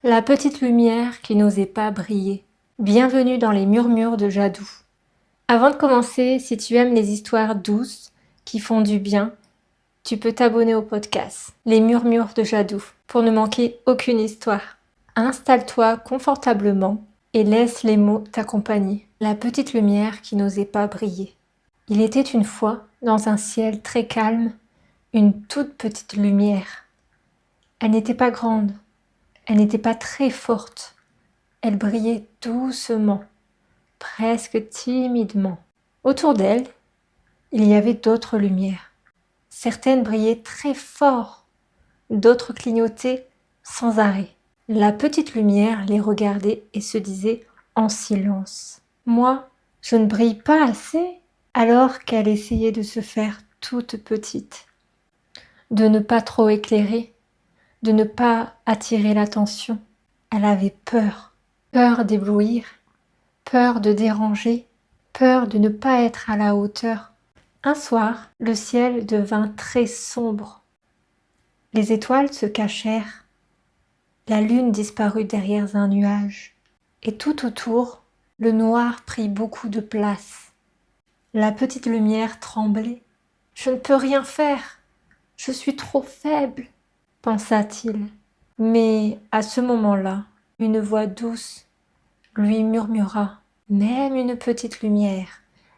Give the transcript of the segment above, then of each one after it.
La petite lumière qui n'osait pas briller. Bienvenue dans les murmures de Jadou. Avant de commencer, si tu aimes les histoires douces qui font du bien, tu peux t'abonner au podcast Les murmures de Jadou pour ne manquer aucune histoire. Installe-toi confortablement et laisse les mots t'accompagner. La petite lumière qui n'osait pas briller. Il était une fois, dans un ciel très calme, une toute petite lumière. Elle n'était pas grande, elle n'était pas très forte. Elle brillait doucement, presque timidement. Autour d'elle, il y avait d'autres lumières. Certaines brillaient très fort, d'autres clignotaient sans arrêt. La petite lumière les regardait et se disait en silence. Moi, je ne brille pas assez. Alors qu'elle essayait de se faire toute petite, de ne pas trop éclairer, de ne pas attirer l'attention. Elle avait peur, peur d'éblouir, peur de déranger, peur de ne pas être à la hauteur. Un soir, le ciel devint très sombre. Les étoiles se cachèrent, la lune disparut derrière un nuage, et tout autour, le noir prit beaucoup de place. La petite lumière tremblait. « Je ne peux rien faire, je suis trop faible », pensa-t-il. Mais à ce moment-là, une voix douce lui murmura « Même une petite lumière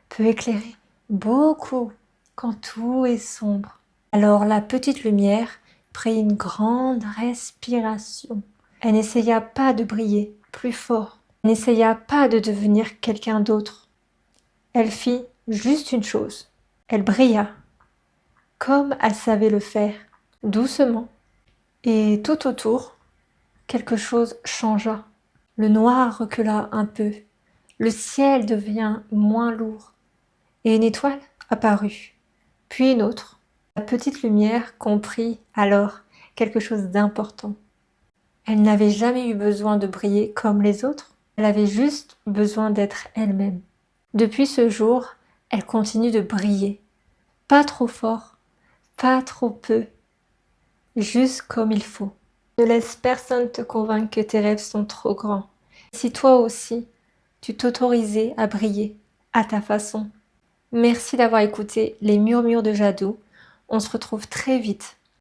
peut éclairer beaucoup quand tout est sombre. » Alors la petite lumière prit une grande respiration. Elle n'essaya pas de briller plus fort, elle n'essaya pas de devenir quelqu'un d'autre. Elle fit juste une chose, elle brilla, comme elle savait le faire, doucement. Et tout autour, quelque chose changea. Le noir recula un peu, le ciel devient moins lourd, et une étoile apparut, puis une autre. La petite lumière comprit alors quelque chose d'important. Elle n'avait jamais eu besoin de briller comme les autres, elle avait juste besoin d'être elle-même. Depuis ce jour, elle continue de briller. Pas trop fort, pas trop peu, juste comme il faut. Ne laisse personne te convaincre que tes rêves sont trop grands. Si toi aussi, tu t'autorisais à briller à ta façon. Merci d'avoir écouté les murmures de Jadou. On se retrouve très vite